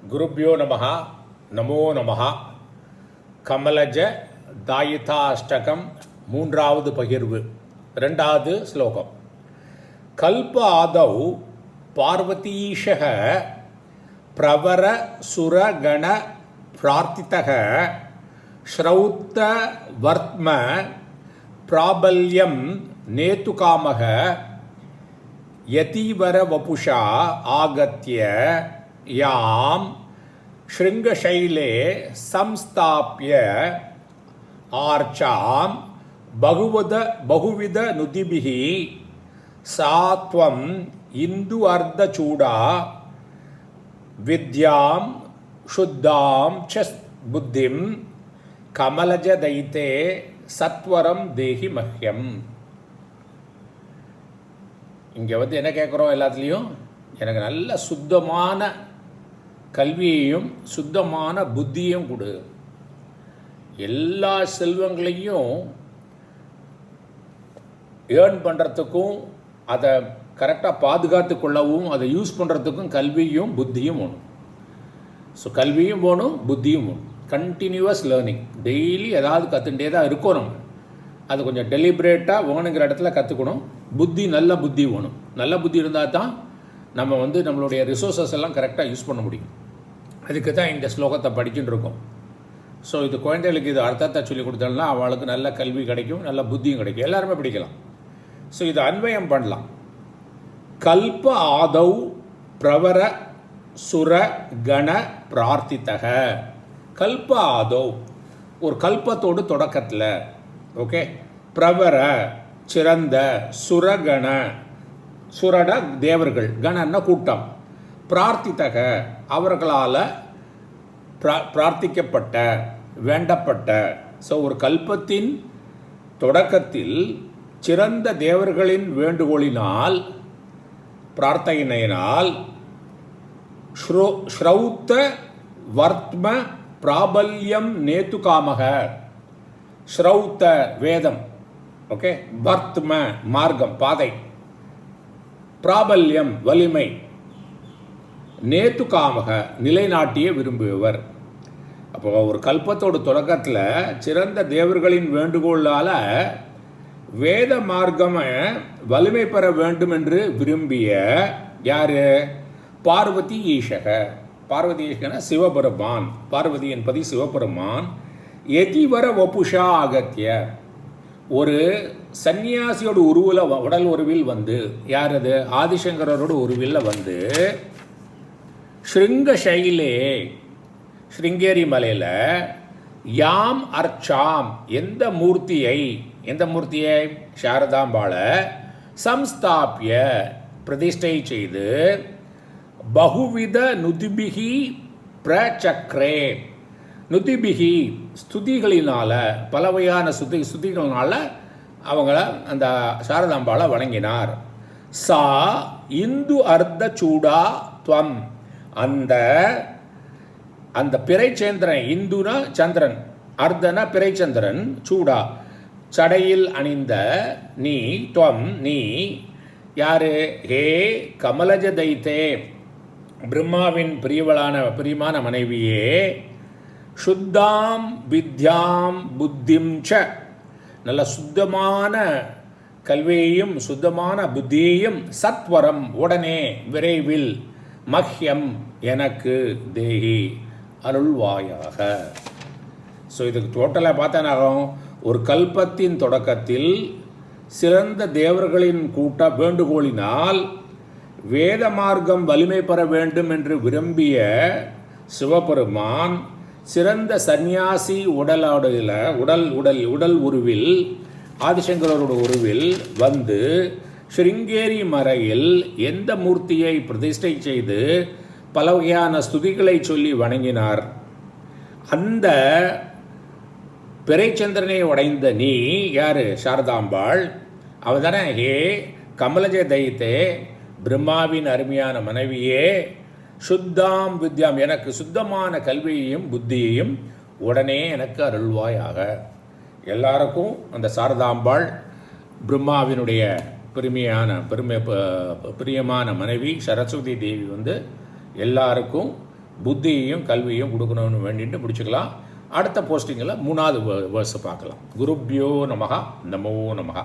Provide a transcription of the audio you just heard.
குருப்யோ நமஹ நமோ நமஹ. கமலஜ தாயிதாஷ்டகம் மூன்றாவது பகிர்வு, இரண்டாவது ஸ்லோகம். கல்ப ஆதௌ பார்வதீஷக பிரவர சுரகண பிரார்த்திதக ஸ்ரௌத்த வர்த்ம பிராபல்யம் நேதுகாமக யதீவர வபுஷா ஆகத்ய யாம் ஸ்ருங்கசைலே சம்ஸ்தாப்ய ஆர்ச்சாம் பகுவித நுதிபிஹி சாத்வம் இந்து அர்த்தசூடா வித்யாம் சுத்தாம் ச புத்திம் கமலஜ தைத்தே சத்வரம் தேஹி மஹ்யம். இங்கே என்ன கேட்குறோம் எல்லாத்துலேயும், எனக்கு நல்ல சுத்தமான கல்வியையும் சுத்தமான புத்தியையும் கொடு. எல்லா செல்வங்களையும் ஏர்ன் பண்ணுறதுக்கும் அதை கரெக்டாக பாதுகாத்து கொள்ளவும் அதை யூஸ் பண்ணுறதுக்கும் கல்வியும் புத்தியும் வேணும். ஸோ கல்வியும் வேணும், புத்தியும் வேணும். கண்டினியூவஸ் லேர்னிங், டெய்லி ஏதாவது கற்றுட்டே தான் இருக்கோம். நம்ம அது கொஞ்சம் டெலிபரேட்டாக வேணுங்கிற இடத்துல கற்றுக்கணும். புத்தி, நல்ல புத்தி வேணும். நல்ல புத்தி இருந்தால் தான் நம்ம நம்மளுடைய ரிசோர்ஸஸ் எல்லாம் கரெக்டாக யூஸ் பண்ண முடியும். அதுக்கு தான் இந்த ஸ்லோகத்தை படிச்சுட்டு இருக்கோம். ஸோ இது குழந்தைகளுக்கு இது அர்த்தத்தை சொல்லி கொடுத்தோம்னா அவளுக்கு நல்ல கல்வி கிடைக்கும், நல்ல புத்தியும் கிடைக்கும், எல்லாருமே படிக்கலாம். ஸோ இதை அன்வயம் பண்ணலாம். கல்ப ஆதௌ பிரவர சுர கண பிரார்த்தித்தக. கல்ப ஆதௌ, ஒரு கல்பத்தோடு தொடக்கத்தில், ஓகே, பிரவர சிறந்த, சுரகண, சுரட தேவர்கள், கணன்னா கூட்டம், பிரார்த்தித்தக அவர்களால் பிரார்த்திக்கப்பட்ட, வேண்டப்பட்ட. ஸோ ஒரு கல்பத்தின் தொடக்கத்தில் சிறந்த தேவர்களின் வேண்டுகோளினால், பிரார்த்தனையினால், ஸ்ரௌத்த வர்த்ம பிராபல்யம் நேதுகாமக. ஸ்ரௌத்த வேதம், ஓகே, வர்த்ம மார்க்கம், பாதை, பிராபல்யம் வலிமை, நேதுகாமக நிலைநாட்டிய விரும்புபவர். அப்போ ஒரு கல்பத்தோட தொடக்கத்தில் சிறந்த தேவர்களின் வேண்டுகோளால் வேத மார்க்கம் வலிமை பெற வேண்டும் என்று விரும்பிய யார்? பார்வதி ஈஷக. பார்வதி ஈஷகன சிவபெருமான், பார்வதி என்பது சிவபெருமான். யதிவர வபுஷா ஆகத்ய, ஒரு சன்னியாசியோட உருவில், உடல் உருவில் யார் அது? ஆதிசங்கரோட உருவில் ஸ்ருங்கசைலே, ஸ்ருங்கேரி மலையில், யாம் அர்ச்சாம், எந்த மூர்த்தியை சாரதாம்பாள சம்ஸ்தாபிய பிரதிஷ்டை செய்து, பகுவித நுதிபிகி பிரச்சக்ரே, நுதிபிகி ஸ்துதிகளினால், பலவையான ஸ்துதிகளினால் அவங்கள அந்த சாரதாம்பாளை வணங்கினார். சா இந்து அர்த்த சூடா துவம், அந்த பிறைச்சந்திரன், இந்துனா சந்திரன், அர்த்தனா பிறைச்சந்திரன், சூடா சடையில் அணிந்த நீ, துவம் நீ யாரு? ஹே கமலஜ தைத்தே, பிரம்மாவின் பிரியமான மனைவியே, சுத்தாம் வித்யாம் புத்திம் ச, நல்ல சுத்தமான கல்வியையும் சுத்தமான புத்தியையும், சத்வரம் உடனே, விரைவில், மஹ்யம் எனக்கு, தேஹி அருள்வாயாக. ஸோ இதுக்கு டோட்டலாக பார்த்தானாகும், ஒரு கல்பத்தின் தொடக்கத்தில் சிறந்த தேவர்களின் கூட்ட வேண்டுகோளினால் வேத மார்க்கம் வலிமை பெற வேண்டும் என்று விரும்பிய சிவபெருமான் சிறந்த சந்நியாசி உடல் உருவில், ஆதிசங்கரோட உருவில் ஸ்ருங்கேரி மறையில் எந்த மூர்த்தியை பிரதிஷ்டை செய்து பல வகையான ஸ்துதிகளை சொல்லி வணங்கினார். அந்த பிறைச்சந்திரனை உடைந்த நீ யாரு? சாரதாம்பாள். அவள் தானே ஹே கமலஜ தைத்தே, பிரம்மாவின் அருமையான மனைவியே, சுத்தாம் வித்யாம், எனக்கு சுத்தமான கல்வியையும் புத்தியையும் உடனே எனக்கு அருள்வாயாக. எல்லாருக்கும் அந்த சாரதாம்பாள் பிரம்மாவினுடைய பிரியமான மனைவி சரஸ்வதி தேவி எல்லாருக்கும் புத்தியையும் கல்வியும் கொடுக்கணும்னு வேண்டிட்டு பிடிச்சிக்கலாம். அடுத்த போஸ்டிங்கில் 3வது வேர்ஸை பார்க்கலாம். குருப்யோ நமஹ, நமோ நமஹ.